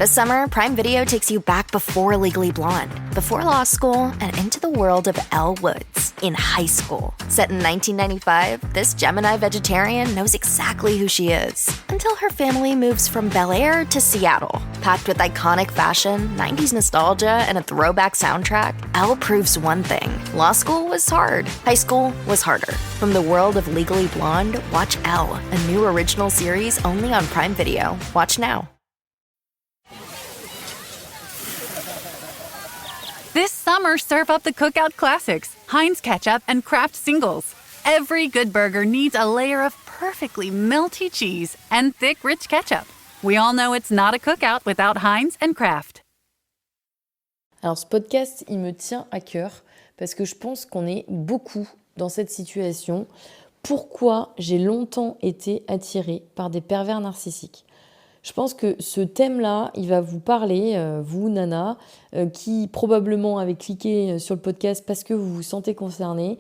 This summer, Prime Video takes you back before Legally Blonde, before law school, and into the world of Elle Woods in high school. Set in 1995, this Gemini vegetarian knows exactly who she is until her family moves from Bel Air to Seattle. Packed with iconic fashion, 90s nostalgia, and a throwback soundtrack, Elle proves one thing. Law school was hard. High school was harder. From the world of Legally Blonde, watch Elle, a new original series only on Prime Video. Watch now. This summer, serve up the Cookout Classics, Heinz Ketchup and Kraft Singles. Every good burger needs a layer of perfectly melty cheese and thick, rich ketchup. We all know it's not a cookout without Heinz and Kraft. Alors ce podcast, il me tient à cœur parce que je pense qu'on est beaucoup dans cette situation. Pourquoi j'ai longtemps été attirée par des pervers narcissiques ? Je pense que ce thème-là, il va vous parler, vous, Nana, qui probablement avez cliqué sur le podcast parce que vous vous sentez concerné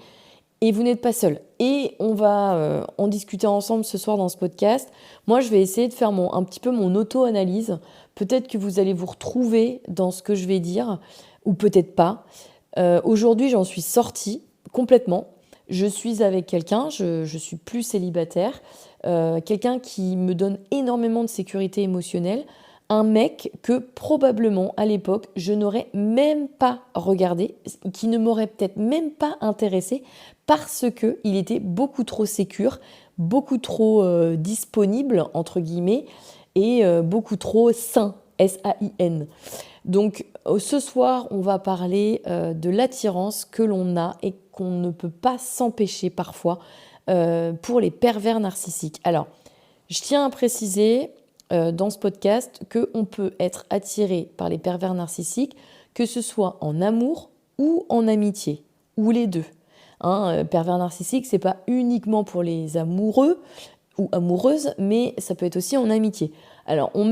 et vous n'êtes pas seul. Et on va en discuter ensemble ce soir dans ce podcast. Moi, je vais essayer de faire un petit peu mon auto-analyse. Peut-être que vous allez vous retrouver dans ce que je vais dire, ou peut-être pas. Aujourd'hui, j'en suis sortie complètement. Je suis avec quelqu'un, je suis plus célibataire. Quelqu'un qui me donne énormément de sécurité émotionnelle, un mec que probablement à l'époque je n'aurais même pas regardé, qui ne m'aurait peut-être même pas intéressé parce qu'il était beaucoup trop sécure, beaucoup trop disponible entre guillemets et beaucoup trop sain, S-A-I-N. Donc ce soir on va parler de l'attirance que l'on a et qu'on ne peut pas s'empêcher parfois pour les pervers narcissiques. Alors, je tiens à préciser dans ce podcast qu'on peut être attiré par les pervers narcissiques, que ce soit en amour ou en amitié, ou les deux. Pervers narcissique, c'est pas uniquement pour les amoureux ou amoureuses, mais ça peut être aussi en amitié. Alors, on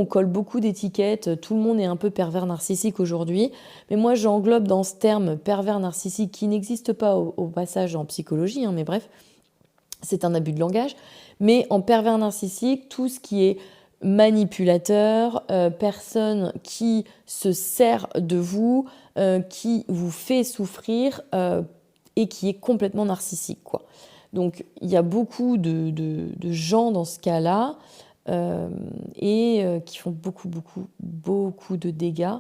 colle beaucoup d'étiquettes, tout le monde est un peu pervers narcissique aujourd'hui, mais moi j'englobe dans ce terme pervers narcissique qui n'existe pas au passage en psychologie, mais bref, c'est un abus de langage, mais en pervers narcissique, tout ce qui est manipulateur, personne qui se sert de vous, qui vous fait souffrir et qui est complètement narcissique, quoi. Donc, il y a beaucoup de gens dans ce cas-là qui font beaucoup de dégâts.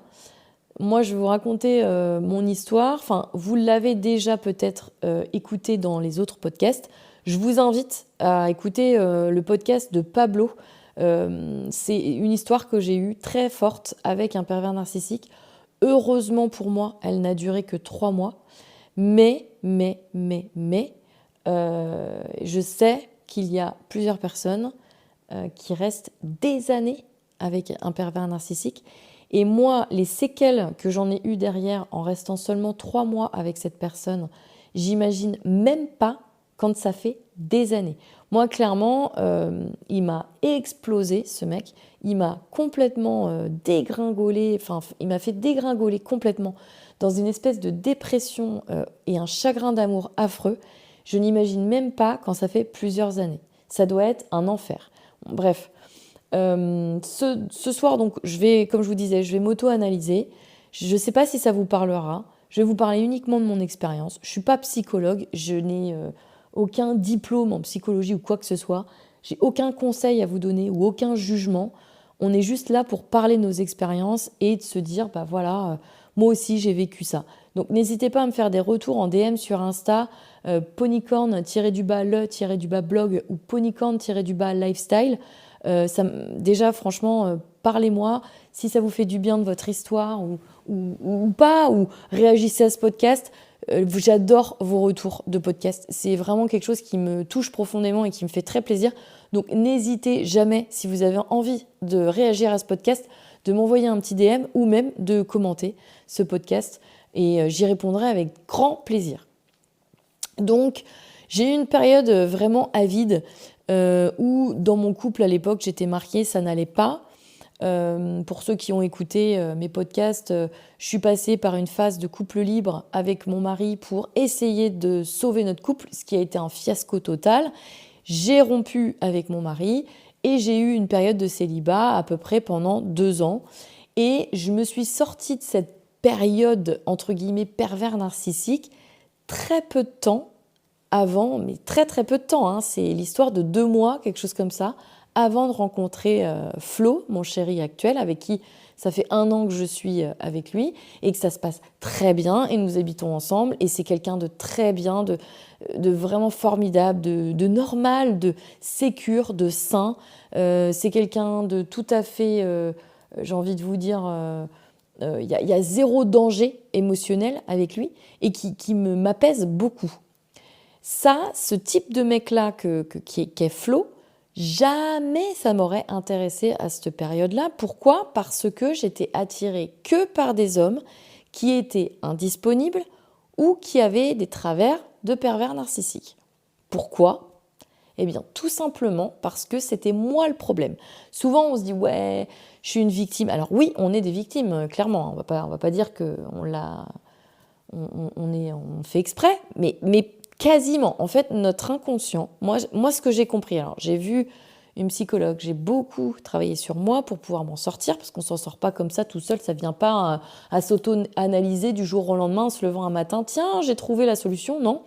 Moi, je vais vous raconter mon histoire. Enfin, vous l'avez déjà peut-être écouté dans les autres podcasts. Je vous invite à écouter le podcast de Pablo. C'est une histoire que j'ai eue très forte avec un pervers narcissique. Heureusement pour moi, elle n'a duré que 3 mois. Mais, je sais qu'il y a plusieurs personnes qui restent des années avec un pervers narcissique. Et moi, les séquelles que j'en ai eues derrière en restant seulement 3 mois avec cette personne, j'imagine même pas quand ça fait des années. Moi, clairement, il m'a explosé, ce mec. Il m'a complètement dégringolé, il m'a fait dégringoler complètement dans une espèce de dépression et un chagrin d'amour affreux. Je n'imagine même pas quand ça fait plusieurs années. Ça doit être un enfer. Bref, ce soir, donc, comme je vous disais, je vais m'auto-analyser. Je ne sais pas si ça vous parlera. Je vais vous parler uniquement de mon expérience. Je ne suis pas psychologue. Je n'ai aucun diplôme en psychologie ou quoi que ce soit. J'ai aucun conseil à vous donner ou aucun jugement. On est juste là pour parler de nos expériences et de se dire, moi aussi, j'ai vécu ça. Donc, n'hésitez pas à me faire des retours en DM sur Insta, ponycorn-le-blog ou ponycorn-lifestyle. Déjà, franchement, parlez-moi si ça vous fait du bien de votre histoire ou pas, ou réagissez à ce podcast. J'adore vos retours de podcast. C'est vraiment quelque chose qui me touche profondément et qui me fait très plaisir. Donc, n'hésitez jamais, si vous avez envie de réagir à ce podcast, de m'envoyer un petit DM ou même de commenter ce podcast. Et j'y répondrai avec grand plaisir. Donc, j'ai eu une période vraiment avide où, dans mon couple à l'époque, j'étais marquée, ça n'allait pas. Pour ceux qui ont écouté mes podcasts, je suis passée par une phase de couple libre avec mon mari pour essayer de sauver notre couple, ce qui a été un fiasco total. J'ai rompu avec mon mari Et j'ai eu une période de célibat à peu près pendant 2 ans. Et je me suis sortie de cette période, entre guillemets, pervers narcissique, très peu de temps avant, mais très très peu de temps, hein, c'est l'histoire de 2 mois, quelque chose comme ça, avant de rencontrer Flo, mon chéri actuel, avec qui ça fait 1 an que je suis avec lui, et que ça se passe très bien, et nous habitons ensemble, et c'est quelqu'un de très bien, de vraiment formidable, de normal, de sécure, de sain. C'est quelqu'un de tout à fait, j'ai envie de vous dire, y a 0 danger émotionnel avec lui, et qui m'apaise beaucoup. Ça, ce type de mec-là qui est Flo, jamais ça m'aurait intéressé à cette période-là. Pourquoi ? Parce que j'étais attirée que par des hommes qui étaient indisponibles ou qui avaient des travers de pervers narcissiques. Pourquoi ? Eh bien, tout simplement parce que c'était moi le problème. Souvent, on se dit « ouais, je suis une victime ». Alors oui, on est des victimes, clairement. On va pas dire qu'on fait exprès, mais quasiment. En fait, notre inconscient, moi ce que j'ai compris, alors j'ai vu une psychologue, j'ai beaucoup travaillé sur moi pour pouvoir m'en sortir, parce qu'on ne s'en sort pas comme ça tout seul, ça ne vient pas à s'auto-analyser du jour au lendemain en se levant un matin, tiens, j'ai trouvé la solution, non.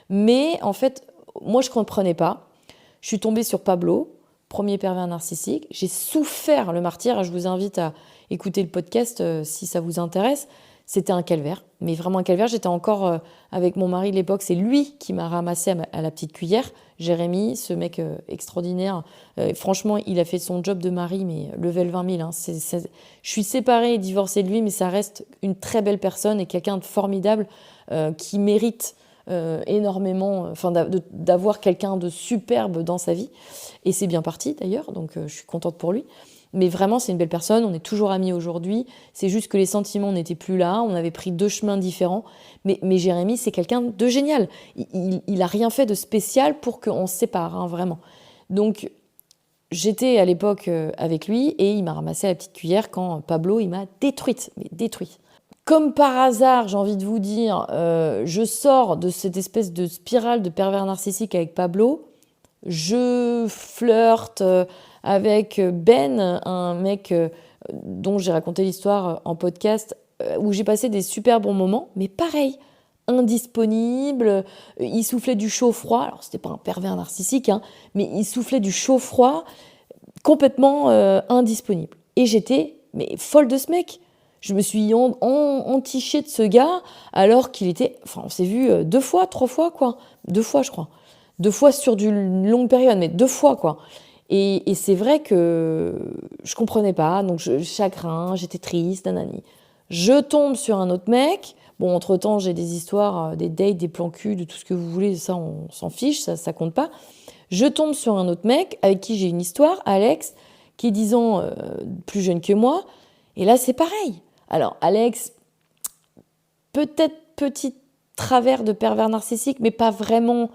Mais en fait, moi je ne comprenais pas. Je suis tombée sur Pablo, premier pervers narcissique. J'ai souffert le martyre, je vous invite à écouter le podcast si ça vous intéresse. C'était un calvaire, mais vraiment un calvaire. J'étais encore avec mon mari de l'époque, c'est lui qui m'a ramassé à la petite cuillère. Jérémy, ce mec extraordinaire, franchement, il a fait son job de mari, mais level 20 000. Hein. Je suis séparée et divorcée de lui, mais ça reste une très belle personne et quelqu'un de formidable qui mérite énormément, d'avoir quelqu'un de superbe dans sa vie. Et c'est bien parti d'ailleurs, donc je suis contente pour lui. Mais vraiment, c'est une belle personne, on est toujours amis aujourd'hui. C'est juste que les sentiments n'étaient plus là, on avait pris 2 chemins différents. Mais Jérémy, c'est quelqu'un de génial. Il a rien fait de spécial pour qu'on se sépare, hein, vraiment. Donc, j'étais à l'époque avec lui et il m'a ramassé à la petite cuillère quand Pablo, il m'a détruite. Comme par hasard, j'ai envie de vous dire, je sors de cette espèce de spirale de pervers narcissique avec Pablo. Je flirte avec Ben, un mec dont j'ai raconté l'histoire en podcast, où j'ai passé des super bons moments, mais pareil, indisponible, il soufflait du chaud-froid, alors c'était pas un pervers narcissique, hein, mais il soufflait du chaud-froid, complètement indisponible. Et j'étais folle de ce mec. Je me suis entichée de ce gars, alors qu'il était... Enfin, on s'est vu 2 fois, 3 fois, quoi. 2 fois, je crois. 2 fois sur une longue période, mais 2 fois, quoi. Et c'est vrai que je comprenais pas, donc chagrin, j'étais triste, nanani. Je tombe sur un autre mec. Bon, entre-temps, j'ai des histoires, des dates, des plans cul, de tout ce que vous voulez, ça, on s'en fiche, ça compte pas. Je tombe sur un autre mec avec qui j'ai une histoire, Alex, qui est 10 ans plus jeune que moi. Et là, c'est pareil. Alors, Alex, peut-être petit travers de pervers narcissique, mais pas vraiment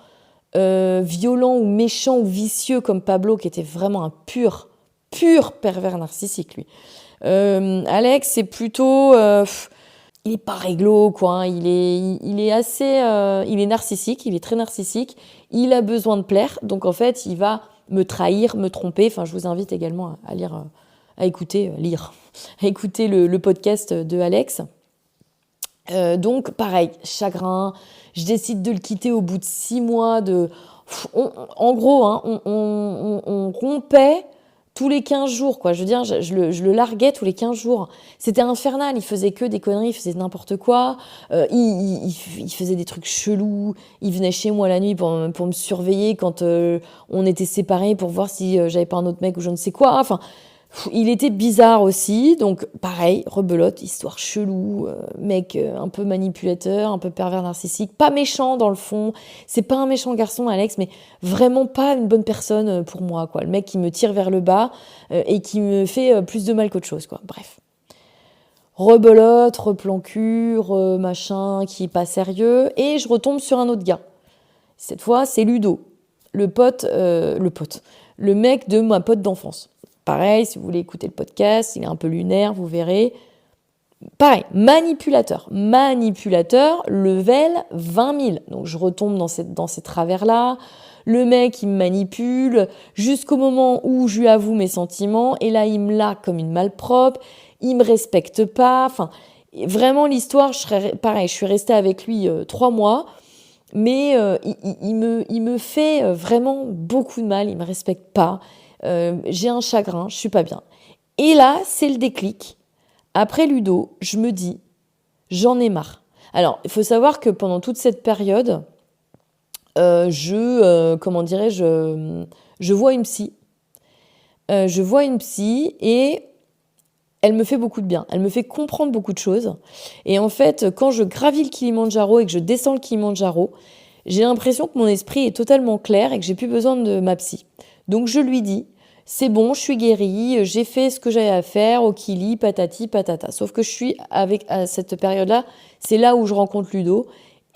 violent ou méchant ou vicieux comme Pablo, qui était vraiment un pur pervers narcissique, lui. Alex, c'est plutôt... il est pas réglo, quoi. Hein. Il est assez... il est narcissique, il est très narcissique. Il a besoin de plaire, donc en fait, il va me trahir, me tromper. Enfin, je vous invite également à lire... à écouter le podcast de Alex. Donc, pareil, chagrin. Je décide de le quitter au bout de 6 mois. En gros, hein, on rompait tous les 15 jours, quoi. Je veux dire, je le larguais tous les 15 jours. C'était infernal. Il faisait que des conneries, il faisait n'importe quoi. Il faisait des trucs chelous. Il venait chez moi la nuit pour me surveiller quand on était séparés pour voir si j'avais pas un autre mec ou je ne sais quoi. Enfin... Il était bizarre aussi, donc pareil, rebelote, histoire chelou, mec un peu manipulateur, un peu pervers narcissique, pas méchant dans le fond, c'est pas un méchant garçon Alex, mais vraiment pas une bonne personne pour moi, quoi. Le mec qui me tire vers le bas et qui me fait plus de mal qu'autre chose, quoi. Bref. Rebelote, replan cul, machin, qui est pas sérieux, et je retombe sur un autre gars. Cette fois, c'est Ludo, le mec de ma pote d'enfance. Pareil, si vous voulez écouter le podcast, il est un peu lunaire, vous verrez. Pareil, manipulateur, level 20 000. Donc je retombe dans ces travers-là. le mec, il me manipule, jusqu'au moment où je lui avoue mes sentiments, et là, il me largue comme une malpropre, il me respecte pas. Enfin, vraiment, l'histoire, pareil, je suis restée avec lui 3 mois, mais il me fait vraiment beaucoup de mal, il me respecte pas. J'ai un chagrin, je suis pas bien. Et là, c'est le déclic. Après Ludo, je me dis, j'en ai marre. Alors, il faut savoir que pendant toute cette période, je vois une psy. Je vois une psy et elle me fait beaucoup de bien. Elle me fait comprendre beaucoup de choses. Et en fait, quand je gravis le Kilimandjaro et que je descends le Kilimandjaro, j'ai l'impression que mon esprit est totalement clair et que j'ai plus besoin de ma psy. Donc je lui dis, c'est bon, je suis guérie, j'ai fait ce que j'avais à faire, au Kili, patati, patata. Sauf que je suis à cette période-là, c'est là où je rencontre Ludo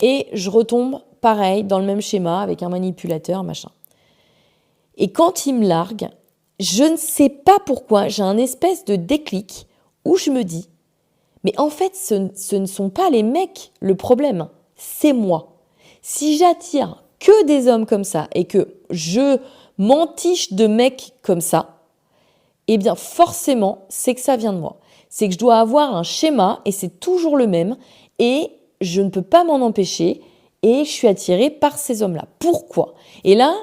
et je retombe pareil dans le même schéma avec un manipulateur, machin. Et quand il me largue, je ne sais pas pourquoi, j'ai un espèce de déclic où je me dis, mais en fait, ce ne sont pas les mecs le problème, c'est moi. Si j'attire que des hommes comme ça et que je m'entiche de mecs comme ça, eh bien forcément, c'est que ça vient de moi. C'est que je dois avoir un schéma et c'est toujours le même et je ne peux pas m'en empêcher et je suis attirée par ces hommes-là. Pourquoi ? Et là,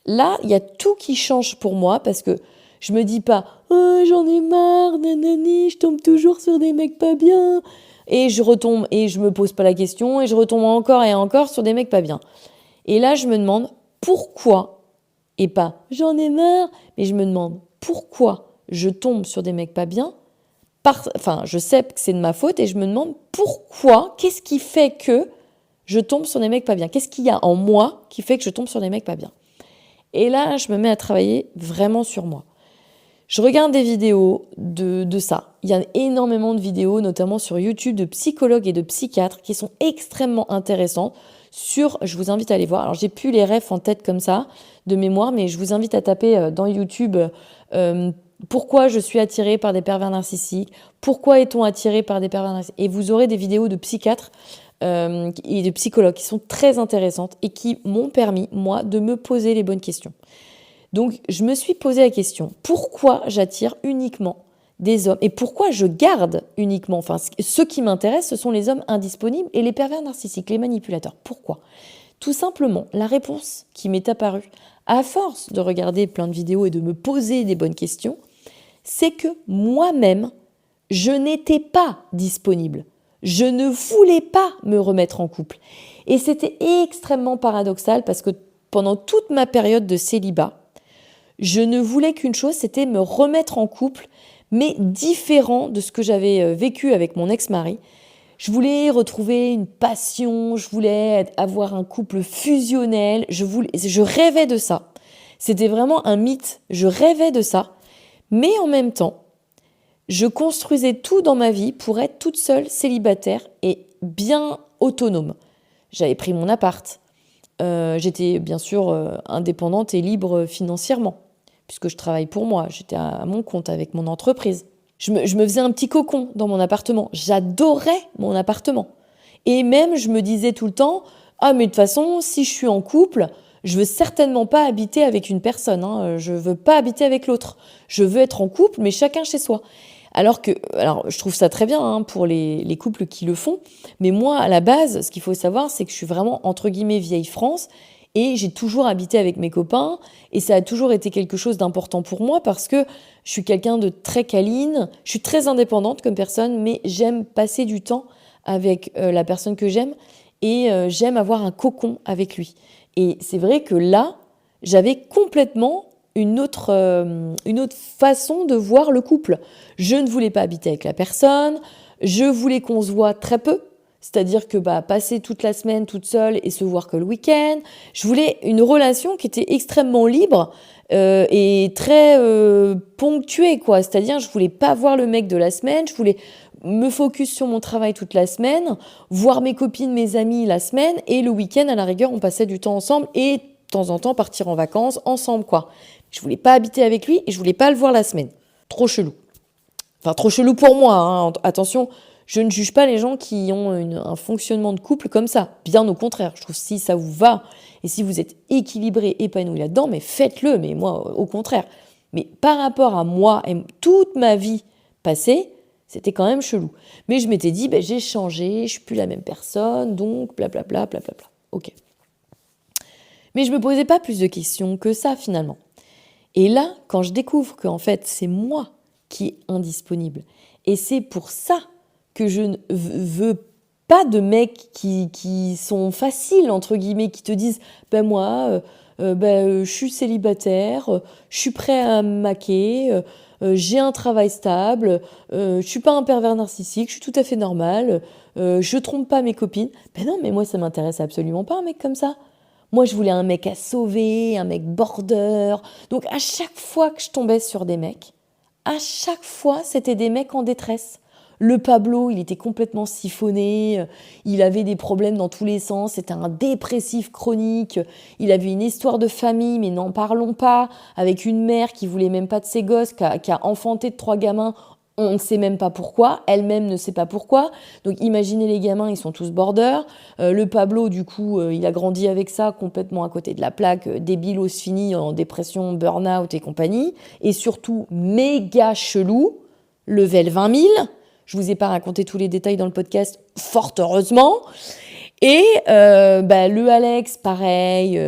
il y a tout qui change pour moi parce que je me dis pas « Oh, j'en ai marre, nanani, je tombe toujours sur des mecs pas bien ». Et je retombe et je me pose pas la question et je retombe encore et encore sur des mecs pas bien. Et là, je me demande pourquoi, et pas « j'en ai marre », mais je me demande pourquoi je tombe sur des mecs pas bien. Je sais que c'est de ma faute et je me demande pourquoi, qu'est-ce qui fait que je tombe sur des mecs pas bien ? Qu'est-ce qu'il y a en moi qui fait que je tombe sur des mecs pas bien ? Et là, je me mets à travailler vraiment sur moi. Je regarde des vidéos de ça. Il y a énormément de vidéos, notamment sur YouTube, de psychologues et de psychiatres qui sont extrêmement intéressantes. Je vous invite à aller voir. Alors, j'ai plus les refs en tête comme ça, de mémoire, mais je vous invite à taper dans YouTube pourquoi je suis attirée par des pervers narcissiques, pourquoi est-on attiré par des pervers narcissiques. Et vous aurez des vidéos de psychiatres et de psychologues qui sont très intéressantes et qui m'ont permis, moi, de me poser les bonnes questions. Donc, je me suis posé la question, pourquoi j'attire uniquement des hommes et pourquoi je garde uniquement, ce qui m'intéresse, ce sont les hommes indisponibles et les pervers narcissiques, les manipulateurs. Pourquoi ? Tout simplement, la réponse qui m'est apparue, à force de regarder plein de vidéos et de me poser des bonnes questions, c'est que moi-même, je n'étais pas disponible. Je ne voulais pas me remettre en couple. Et c'était extrêmement paradoxal parce que pendant toute ma période de célibat, je ne voulais qu'une chose, c'était me remettre en couple, mais différent de ce que j'avais vécu avec mon ex-mari. Je voulais retrouver une passion, je voulais avoir un couple fusionnel, je rêvais de ça. C'était vraiment un mythe, je rêvais de ça, mais en même temps, je construisais tout dans ma vie pour être toute seule, célibataire et bien autonome. J'avais pris mon appart, j'étais bien sûr indépendante et libre financièrement, puisque je travaille pour moi, j'étais à mon compte avec mon entreprise. Je me faisais un petit cocon dans mon appartement. J'adorais mon appartement. Et même, je me disais tout le temps, « Ah, mais de toute façon, si je suis en couple, je veux certainement pas habiter avec une personne. Je veux pas habiter avec l'autre. Je veux être en couple, mais chacun chez soi. » Alors, je trouve ça très bien pour les couples qui le font. Mais moi, à la base, ce qu'il faut savoir, c'est que je suis vraiment, entre guillemets, vieille France. Et j'ai toujours habité avec mes copains et ça a toujours été quelque chose d'important pour moi parce que je suis quelqu'un de très câline, je suis très indépendante comme personne, mais j'aime passer du temps avec la personne que j'aime et j'aime avoir un cocon avec lui. Et c'est vrai que là, j'avais complètement une autre façon de voir le couple. Je ne voulais pas habiter avec la personne, je voulais qu'on se voit très peu. C'est-à-dire que passer toute la semaine toute seule et se voir que le week-end. Je voulais une relation qui était extrêmement libre et très ponctuée, quoi. C'est-à-dire je voulais pas voir le mec de la semaine, je voulais me focus sur mon travail toute la semaine, voir mes copines, mes amis la semaine et le week-end, à la rigueur, on passait du temps ensemble et de temps en temps partir en vacances ensemble, quoi. Je voulais pas habiter avec lui et je voulais pas le voir la semaine. Trop chelou. Enfin, trop chelou pour moi, hein. Attention, Je ne juge pas les gens qui ont un fonctionnement de couple comme ça. Bien au contraire, je trouve que si ça vous va et si vous êtes équilibré, épanoui là-dedans, mais faites-le. Mais moi, au contraire. Mais par rapport à moi et toute ma vie passée, c'était quand même chelou. Mais je m'étais dit, j'ai changé, je suis plus la même personne, donc blablabla, blablabla. Ok. Mais je me posais pas plus de questions que ça finalement. Et là, quand je découvre qu'en fait, c'est moi qui est indisponible, et c'est pour ça que je ne veux pas de mecs qui sont faciles, entre guillemets, qui te disent moi, je suis célibataire, je suis prêt à me maquer, j'ai un travail stable, je suis pas un pervers narcissique, je suis tout à fait normal, je trompe pas mes copines. Non, mais moi, ça m'intéresse absolument pas, un mec comme ça. Moi, je voulais un mec à sauver, un mec border. Donc, à chaque fois que je tombais sur des mecs, à chaque fois, c'était des mecs en détresse. Le Pablo, il était complètement siphonné, il avait des problèmes dans tous les sens, c'était un dépressif chronique, il avait une histoire de famille, mais n'en parlons pas, avec une mère qui voulait même pas de ses gosses, qui a enfanté 3 gamins, on ne sait même pas pourquoi, elle-même ne sait pas pourquoi. Donc imaginez les gamins, ils sont tous border. Le Pablo, du coup, il a grandi avec ça, complètement à côté de la plaque, débilos fini, en dépression, burn-out et compagnie. Et surtout, méga chelou, level 20 000. Je vous ai pas raconté tous les détails dans le podcast, fort heureusement. Et le Alex, pareil,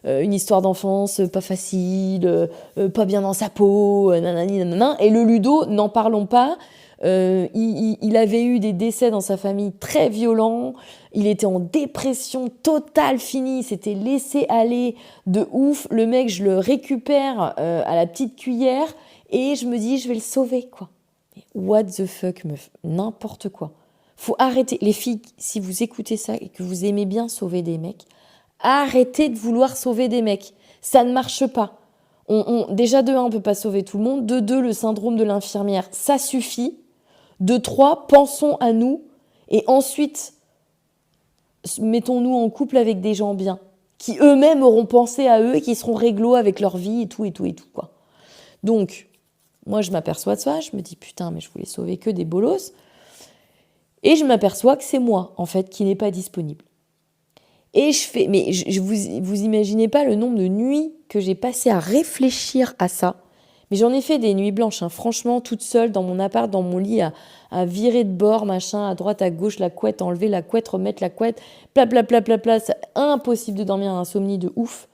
une histoire d'enfance pas facile, pas bien dans sa peau, nanani, nanana. Et le Ludo, n'en parlons pas, il avait eu des décès dans sa famille très violents, il était en dépression totale finie, il s'était laissé aller de ouf. Le mec, je le récupère à la petite cuillère et je me dis, je vais le sauver, quoi. What the fuck, meuf, n'importe quoi. Faut arrêter. Les filles, si vous écoutez ça et que vous aimez bien sauver des mecs, arrêtez de vouloir sauver des mecs. Ça ne marche pas. Déjà, de 1, on ne peut pas sauver tout le monde. De 2, le syndrome de l'infirmière, ça suffit. De 3, pensons à nous. Et ensuite, mettons-nous en couple avec des gens bien, qui eux-mêmes auront pensé à eux et qui seront réglo avec leur vie et tout, quoi. Donc, moi, je m'aperçois de ça. Je me dis, putain, mais je voulais sauver que des bolosses. Et je m'aperçois que c'est moi, en fait, qui n'est pas disponible. Et vous imaginez pas le nombre de nuits que j'ai passé à réfléchir à ça. Mais j'en ai fait des nuits blanches, hein. Franchement, toute seule, dans mon appart, dans mon lit, à virer de bord, machin, à droite, à gauche, la couette, enlever la couette, remettre la couette, c'est impossible de dormir, insomnie de ouf.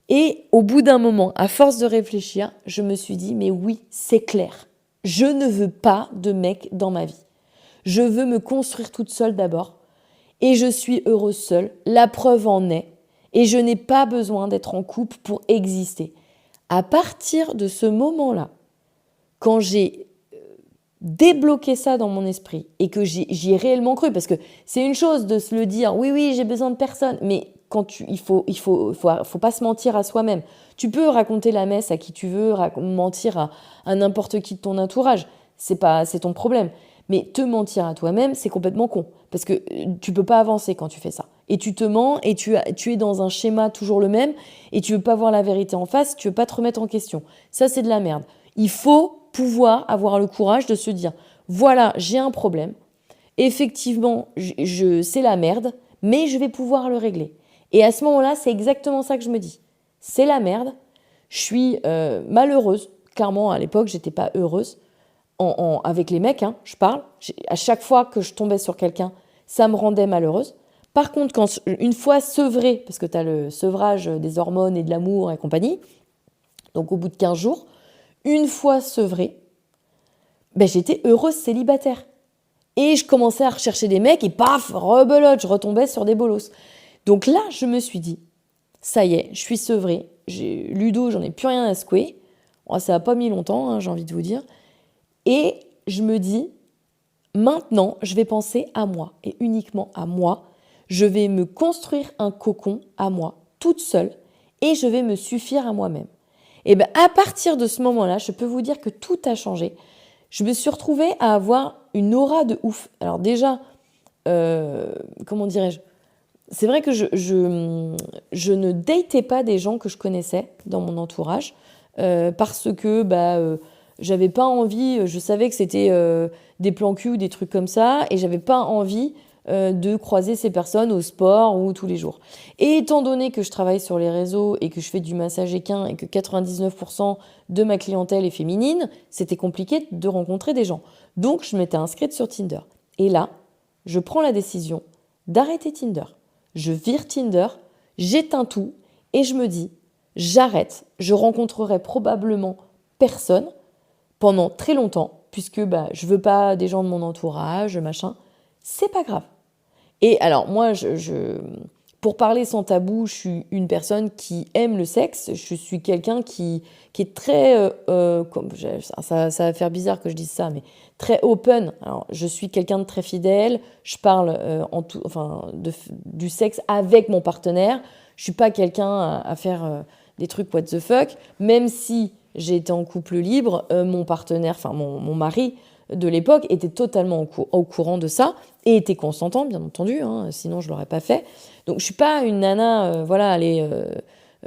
Et au bout d'un moment, à force de réfléchir, je me suis dit, mais oui, c'est clair. Je ne veux pas de mec dans ma vie. Je veux me construire toute seule d'abord. Et je suis heureuse seule. La preuve en est. Et je n'ai pas besoin d'être en couple pour exister. À partir de ce moment-là, quand j'ai débloqué ça dans mon esprit et que j'y ai réellement cru, parce que c'est une chose de se le dire, oui, j'ai besoin de personne, mais il faut pas se mentir à soi-même. Tu peux raconter la messe à qui tu veux, mentir à n'importe qui de ton entourage, c'est ton problème. Mais te mentir à toi-même, c'est complètement con. Parce que tu peux pas avancer quand tu fais ça. Et tu te mens et tu es dans un schéma toujours le même et tu veux pas voir la vérité en face, tu veux pas te remettre en question. Ça, c'est de la merde. Il faut pouvoir avoir le courage de se dire, voilà, j'ai un problème. Effectivement, c'est la merde, mais je vais pouvoir le régler. Et à ce moment-là, c'est exactement ça que je me dis. C'est la merde, je suis malheureuse. Clairement, à l'époque, j'étais pas heureuse. Avec les mecs, hein, je parle. À chaque fois que je tombais sur quelqu'un, ça me rendait malheureuse. Par contre, une fois sevrée, parce que tu as le sevrage des hormones et de l'amour et compagnie, donc au bout de 15 jours, une fois sevrée, j'étais heureuse célibataire. Et je commençais à rechercher des mecs et paf, rebelote, je retombais sur des bolos. Donc là, je me suis dit, ça y est, je suis sevrée. Ludo, j'en ai plus rien à secouer. Oh, ça n'a pas mis longtemps, hein, j'ai envie de vous dire. Et je me dis, maintenant, je vais penser à moi et uniquement à moi. Je vais me construire un cocon à moi, toute seule, et je vais me suffire à moi-même. Et à partir de ce moment-là, je peux vous dire que tout a changé. Je me suis retrouvée à avoir une aura de ouf. Alors déjà, comment dirais-je ? C'est vrai que je ne datais pas des gens que je connaissais dans mon entourage parce que j'avais pas envie, je savais que c'était des plans cul ou des trucs comme ça, et j'avais pas envie de croiser ces personnes au sport ou tous les jours. Et étant donné que je travaille sur les réseaux et que je fais du massage équin et que 99% de ma clientèle est féminine, c'était compliqué de rencontrer des gens. Donc, je m'étais inscrite sur Tinder. Et là, je prends la décision d'arrêter Tinder. Je vire Tinder, j'éteins tout et je me dis, j'arrête, je rencontrerai probablement personne pendant très longtemps, puisque je veux pas des gens de mon entourage, machin. C'est pas grave. Et alors, moi, pour parler sans tabou, je suis une personne qui aime le sexe. Je suis quelqu'un qui est très... ça va faire bizarre que je dise ça, mais très open. Alors, je suis quelqu'un de très fidèle. Je parle du sexe avec mon partenaire. Je suis pas quelqu'un à faire des trucs what the fuck. Même si j'ai été en couple libre, mon partenaire, mon mari de l'époque était totalement au courant de ça et était consentant, bien entendu, sinon je ne l'aurais pas fait. Donc je ne suis pas une nana, aller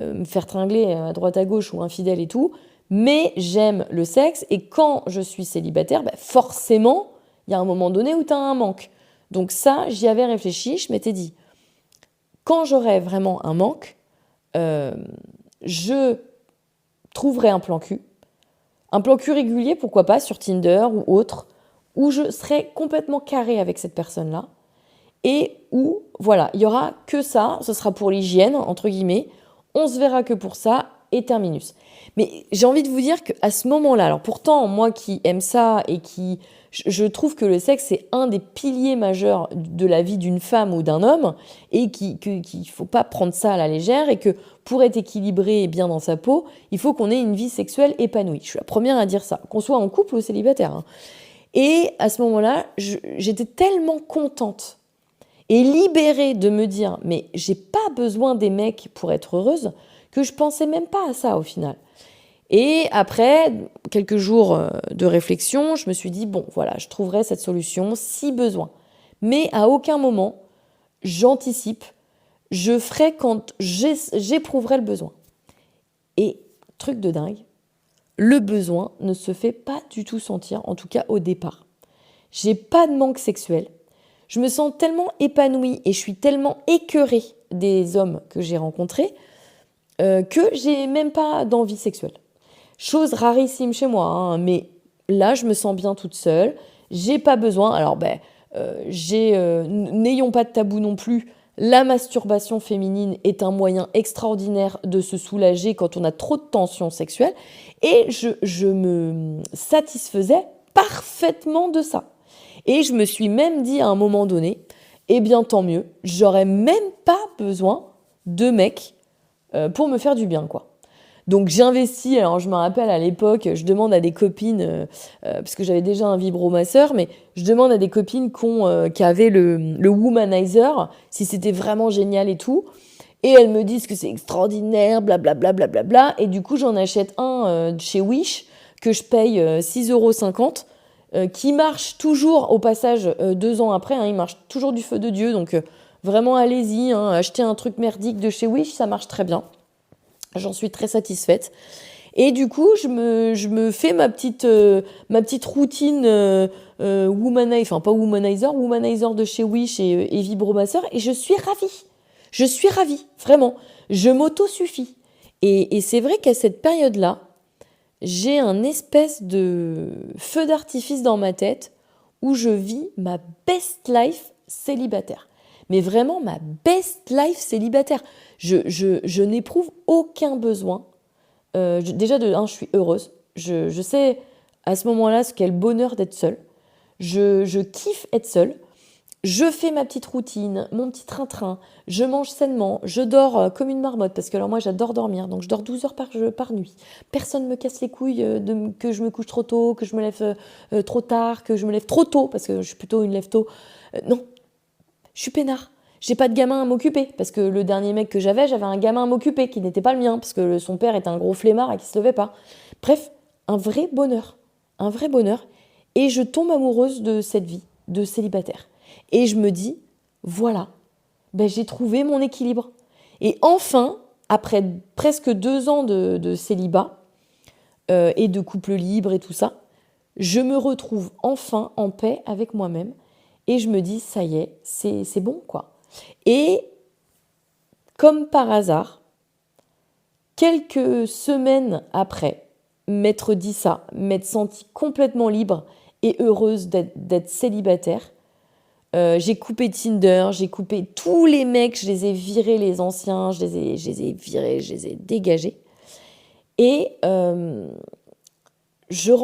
me faire tringler à droite à gauche ou infidèle et tout, mais j'aime le sexe et quand je suis célibataire, forcément, il y a un moment donné où tu as un manque. Donc ça, j'y avais réfléchi, je m'étais dit, quand j'aurai vraiment un manque, je trouverai un plan cul. Un plan cul régulier, pourquoi pas, sur Tinder ou autre, où je serai complètement carré avec cette personne-là et où, il y aura que ça, ce sera pour l'hygiène, entre guillemets, on se verra que pour ça et terminus. Mais j'ai envie de vous dire qu'à ce moment-là, alors pourtant, moi qui aime ça et je trouve que le sexe, c'est un des piliers majeurs de la vie d'une femme ou d'un homme et qu'il ne faut pas prendre ça à la légère et que pour être équilibré et bien dans sa peau, il faut qu'on ait une vie sexuelle épanouie. Je suis la première à dire ça, qu'on soit en couple ou célibataire. Et à ce moment-là, j'étais tellement contente et libérée de me dire « mais j'ai pas besoin des mecs pour être heureuse » que je pensais même pas à ça au final. Et après, quelques jours de réflexion, je me suis dit, je trouverai cette solution si besoin. Mais à aucun moment, j'anticipe, je ferai quand j'éprouverai le besoin. Et, truc de dingue, le besoin ne se fait pas du tout sentir, en tout cas au départ. J'ai pas de manque sexuel. Je me sens tellement épanouie et je suis tellement écœurée des hommes que j'ai rencontrés que j'ai même pas d'envie sexuelle. Chose rarissime chez moi, mais là, je me sens bien toute seule. J'ai pas besoin. Alors, n'ayons pas de tabou non plus. La masturbation féminine est un moyen extraordinaire de se soulager quand on a trop de tension sexuelle. Et je me satisfaisais parfaitement de ça. Et je me suis même dit à un moment donné, eh bien, tant mieux, j'aurais même pas besoin de mecs pour me faire du bien, quoi. Donc j'investis, alors je me rappelle à l'époque, je demande à des copines, parce que j'avais déjà un vibromasseur, mais je demande à des copines qui avaient le womanizer, si c'était vraiment génial et tout. Et elles me disent que c'est extraordinaire, blablabla, blablabla. Et du coup, j'en achète un chez Wish, que je paye 6,50 €, qui marche toujours au passage 2 ans après, il marche toujours du feu de Dieu, donc vraiment allez-y, achetez un truc merdique de chez Wish, ça marche très bien. J'en suis très satisfaite. Et du coup, je me fais ma petite routine womanizer de chez Wish et vibromasseur, et je suis ravie. Je suis ravie, vraiment. Je m'auto-suffis. Et c'est vrai qu'à cette période-là, j'ai un espèce de feu d'artifice dans ma tête où je vis ma best life célibataire. Mais vraiment ma best life célibataire. Je n'éprouve aucun besoin. Déjà, je suis heureuse. Je sais à ce moment-là ce qu'est le bonheur d'être seule. Je kiffe être seule. Je fais ma petite routine, mon petit train-train. Je mange sainement. Je dors comme une marmotte parce que alors moi, j'adore dormir. Donc, je dors 12 heures par nuit. Personne ne me casse les couilles que je me couche trop tôt, que je me lève trop tard, que je me lève trop tôt parce que je suis plutôt une lève-tôt. Non, je suis peinard. J'ai pas de gamin à m'occuper, parce que le dernier mec que j'avais un gamin à m'occuper, qui n'était pas le mien, parce que son père était un gros flemmard et qui se levait pas. Bref, un vrai bonheur. Et je tombe amoureuse de cette vie, de célibataire. Et je me dis, voilà, j'ai trouvé mon équilibre. Et enfin, après presque 2 ans de célibat, et de couple libre et tout ça, je me retrouve enfin en paix avec moi-même et je me dis, ça y est, c'est bon, quoi. Et comme par hasard, quelques semaines après m'être dit ça, m'être sentie complètement libre et heureuse d'être célibataire, j'ai coupé Tinder, j'ai coupé tous les mecs, je les ai virés, les anciens, je les ai virés, je les ai dégagés. Et j'ai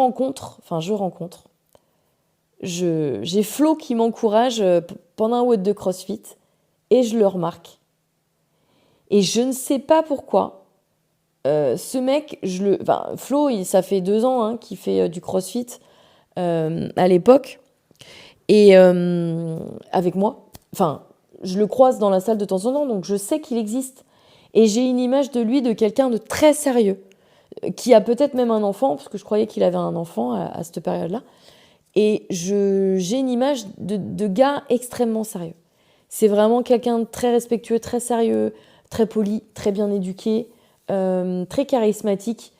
Flo qui m'encourage pendant un WOD de CrossFit et je le remarque. Et je ne sais pas pourquoi, ce mec, Flo, ça fait 2 ans qu'il fait du CrossFit à l'époque. Et avec moi, je le croise dans la salle de temps en temps, donc je sais qu'il existe. Et j'ai une image de lui, de quelqu'un de très sérieux, qui a peut-être même un enfant, parce que je croyais qu'il avait un enfant à cette période-là. Et j'ai une image de gars extrêmement sérieux. C'est vraiment quelqu'un de très respectueux, très sérieux, très poli, très bien éduqué, très charismatique,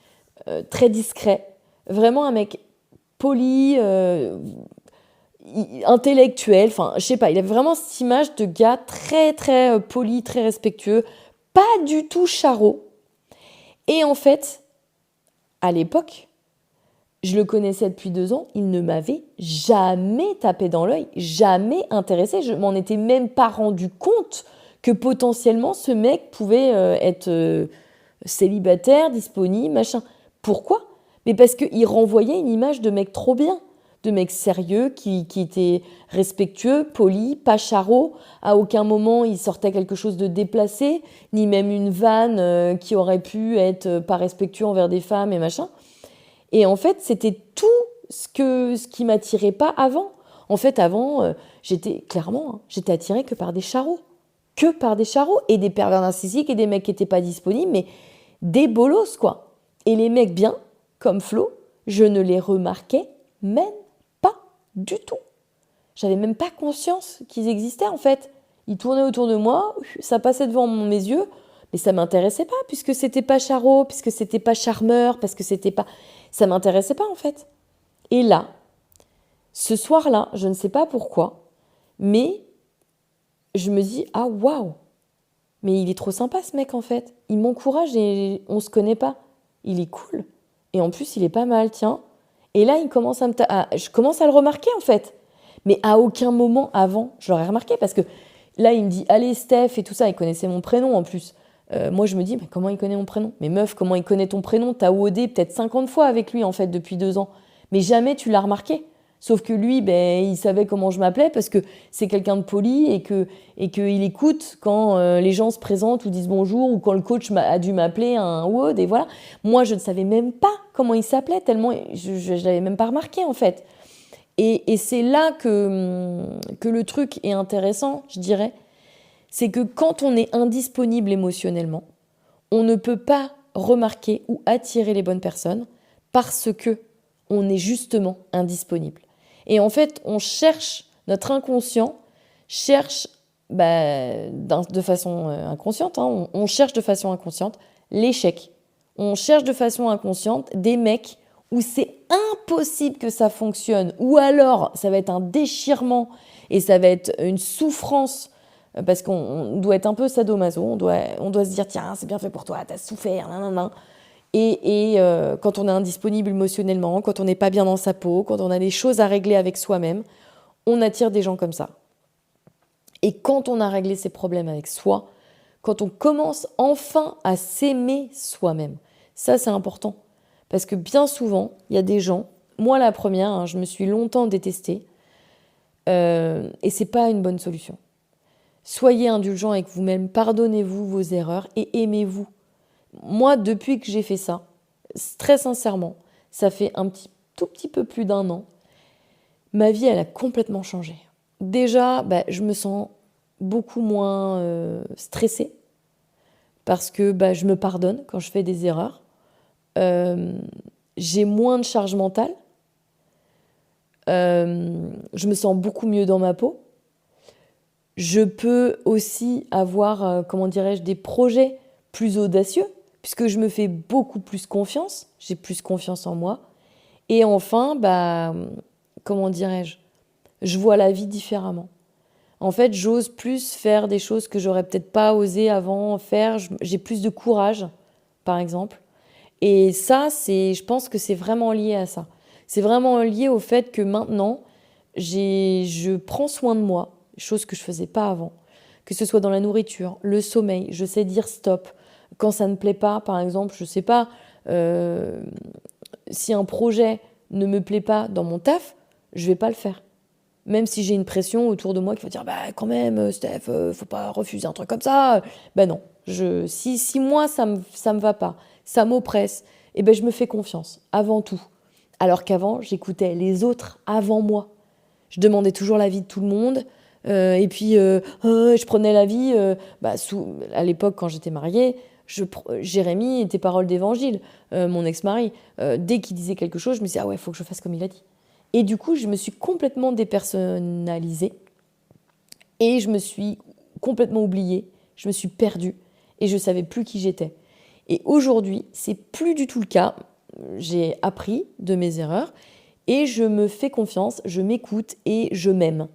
très discret. Vraiment un mec poli, intellectuel, je sais pas, il avait vraiment cette image de gars très très poli, très respectueux, pas du tout charrot. Et en fait, à l'époque, je le connaissais depuis 2 ans, il ne m'avait jamais tapé dans l'œil, jamais intéressé. Je m'en étais même pas rendu compte que potentiellement ce mec pouvait être célibataire, disponible, machin. Pourquoi ? Mais parce qu'il renvoyait une image de mec trop bien, de mec sérieux, qui était respectueux, poli, pas charrot. À aucun moment il sortait quelque chose de déplacé, ni même une vanne qui aurait pu être pas respectueux envers des femmes et machin. Et en fait, c'était tout ce qui m'attirait pas avant. En fait, avant, j'étais attirée que par des charrots. Que par des charrots et des pervers narcissiques et des mecs qui n'étaient pas disponibles, mais des bolos, quoi. Et les mecs bien, comme Flo, je ne les remarquais même pas du tout. J'avais même pas conscience qu'ils existaient, en fait. Ils tournaient autour de moi, ça passait devant mes yeux, mais ça m'intéressait pas, puisque c'était pas charrot, puisque c'était pas charmeur, parce que c'était pas... Ça m'intéressait pas, en fait. Et là, ce soir-là, je ne sais pas pourquoi, mais je me dis, ah waouh, mais il est trop sympa ce mec en fait. Il m'encourage et on se connaît pas. Il est cool. Et en plus, il est pas mal, tiens. Et là, je commence à le remarquer en fait. Mais à aucun moment avant, je l'aurais remarqué parce que là, il me dit, allez Steph et tout ça. Il connaissait mon prénom en plus. Moi, je me dis, mais comment il connaît mon prénom ? Mais meuf, comment il connaît ton prénom ? T'as OD peut-être 50 fois avec lui en fait depuis 2 ans. Mais jamais tu l'as remarqué. Sauf que lui, il savait comment je m'appelais parce que c'est quelqu'un de poli et qu'il écoute quand les gens se présentent ou disent bonjour ou quand le coach a dû m'appeler un WOD et voilà. Moi, je ne savais même pas comment il s'appelait tellement je ne l'avais même pas remarqué en fait. Et c'est là que le truc est intéressant, je dirais. C'est que quand on est indisponible émotionnellement, on ne peut pas remarquer ou attirer les bonnes personnes parce que on est justement indisponible. Et en fait, notre inconscient cherche de façon inconsciente, on cherche de façon inconsciente l'échec. On cherche de façon inconsciente des mecs où c'est impossible que ça fonctionne, ou alors ça va être un déchirement et ça va être une souffrance, parce qu'on doit être un peu sadomaso, on doit se dire tiens, c'est bien fait pour toi, t'as souffert, nanana. Et quand on est indisponible émotionnellement, quand on n'est pas bien dans sa peau, quand on a des choses à régler avec soi-même, on attire des gens comme ça. Et quand on a réglé ses problèmes avec soi, quand on commence enfin à s'aimer soi-même, ça c'est important. Parce que bien souvent, il y a des gens, moi la première, je me suis longtemps détestée, et c'est pas une bonne solution. Soyez indulgents avec vous-même, pardonnez-vous vos erreurs et aimez-vous. Moi, depuis que j'ai fait ça, très sincèrement, ça fait tout petit peu plus d'1 an, ma vie, elle a complètement changé. Déjà, je me sens beaucoup moins stressée parce que je me pardonne quand je fais des erreurs. J'ai moins de charge mentale. Je me sens beaucoup mieux dans ma peau. Je peux aussi avoir, des projets plus audacieux, puisque je me fais beaucoup plus confiance, j'ai plus confiance en moi. Et enfin, comment dirais-je, je vois la vie différemment. En fait, j'ose plus faire des choses que j'aurais peut-être pas osé avant faire. J'ai plus de courage, par exemple. Et ça, je pense que c'est vraiment lié à ça. C'est vraiment lié au fait que maintenant, je prends soin de moi, chose que je faisais pas avant. Que ce soit dans la nourriture, le sommeil, je sais dire stop. Quand ça ne plaît pas, par exemple, je sais pas, si un projet ne me plaît pas dans mon taf, je vais pas le faire. Même si j'ai une pression autour de moi qui va dire quand même Steph, faut pas refuser un truc comme ça. Non, si moi ça me va pas, ça m'oppresse, je me fais confiance avant tout. Alors qu'avant, j'écoutais les autres avant moi. Je demandais toujours l'avis de tout le monde. Et puis je prenais l'avis à l'époque quand j'étais mariée. Jérémy était parole d'évangile, mon ex-mari. Dès qu'il disait quelque chose, je me disais ah ouais, faut que je fasse comme il a dit. Et du coup, je me suis complètement dépersonnalisée et je me suis complètement oubliée, je me suis perdue et je ne savais plus qui j'étais. Et aujourd'hui, c'est plus du tout le cas. J'ai appris de mes erreurs et je me fais confiance, je m'écoute et je m'aime.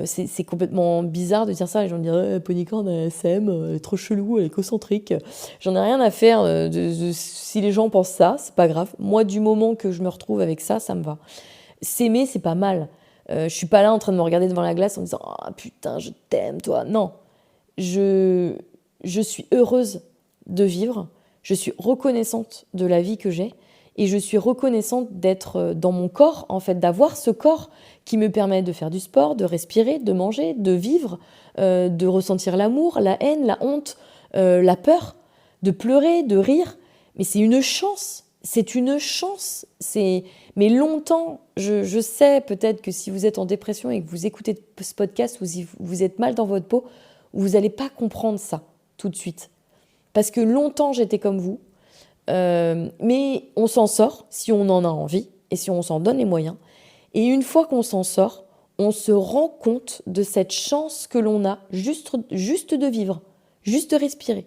C'est complètement bizarre de dire ça. Les gens me diraient Ponycorn, elle s'aime, elle est trop chelou, elle est égocentrique. J'en ai rien à faire si les gens pensent ça, c'est pas grave. Moi, du moment que je me retrouve avec ça, ça me va. S'aimer, c'est pas mal. Je suis pas là en train de me regarder devant la glace en me disant « Ah putain, je t'aime, toi ». Non, je suis heureuse de vivre, je suis reconnaissante de la vie que j'ai et je suis reconnaissante d'être dans mon corps, en fait, d'avoir ce corps qui me permet de faire du sport, de respirer, de manger, de vivre, de ressentir l'amour, la haine, la honte, la peur, de pleurer, de rire. Mais c'est une chance. C'est une chance. Mais longtemps, je sais peut-être que si vous êtes en dépression et que vous écoutez ce podcast ou si vous êtes mal dans votre peau, vous n'allez pas comprendre ça tout de suite. Parce que longtemps, j'étais comme vous. Mais on s'en sort si on en a envie et si on s'en donne les moyens. Et une fois qu'on s'en sort, on se rend compte de cette chance que l'on a juste de vivre, juste de respirer.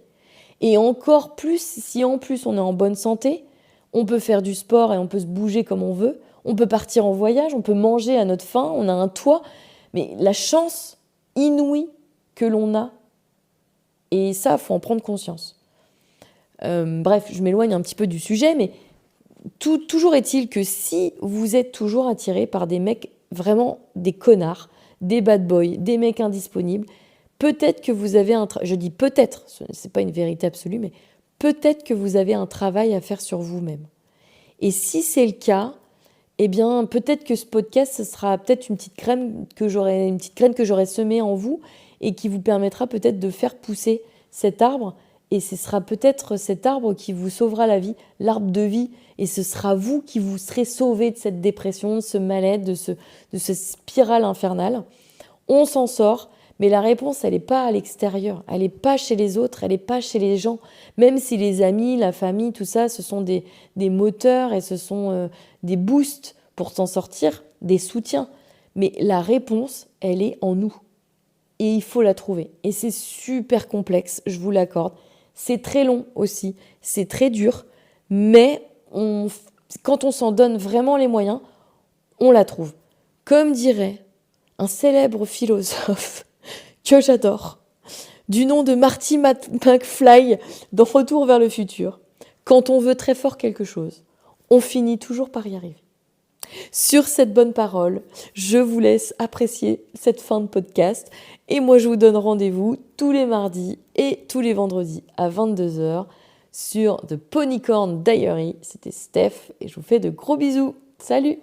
Et encore plus, si en plus on est en bonne santé, on peut faire du sport et on peut se bouger comme on veut, on peut partir en voyage, on peut manger à notre faim, on a un toit. Mais la chance inouïe que l'on a, et ça, il faut en prendre conscience. Bref, je m'éloigne un petit peu du sujet, mais toujours est-il que si vous êtes toujours attiré par des mecs vraiment des connards, des bad boys, des mecs indisponibles, peut-être que vous avez je dis peut-être, c'est pas une vérité absolue, mais peut-être que vous avez un travail à faire sur vous-même. Et si c'est le cas, peut-être que ce podcast, ce sera peut-être une petite graine que j'aurai semée en vous et qui vous permettra peut-être de faire pousser cet arbre. Et ce sera peut-être cet arbre qui vous sauvera la vie, l'arbre de vie. Et ce sera vous qui vous serez sauvé de cette dépression, de ce mal-être, de cette spirale infernale. On s'en sort, mais la réponse, elle n'est pas à l'extérieur. Elle n'est pas chez les autres, elle n'est pas chez les gens. Même si les amis, la famille, tout ça, ce sont des moteurs et ce sont des boosts pour s'en sortir, des soutiens. Mais la réponse, elle est en nous. Et il faut la trouver. Et c'est super complexe, je vous l'accorde. C'est très long aussi, c'est très dur, mais quand on s'en donne vraiment les moyens, on la trouve. Comme dirait un célèbre philosophe que j'adore, du nom de Marty McFly dans Retour vers le futur, quand on veut très fort quelque chose, on finit toujours par y arriver. Sur cette bonne parole, je vous laisse apprécier cette fin de podcast et moi je vous donne rendez-vous tous les mardis et tous les vendredis à 22h sur The Ponycorn Diary. C'était Steph et je vous fais de gros bisous. Salut!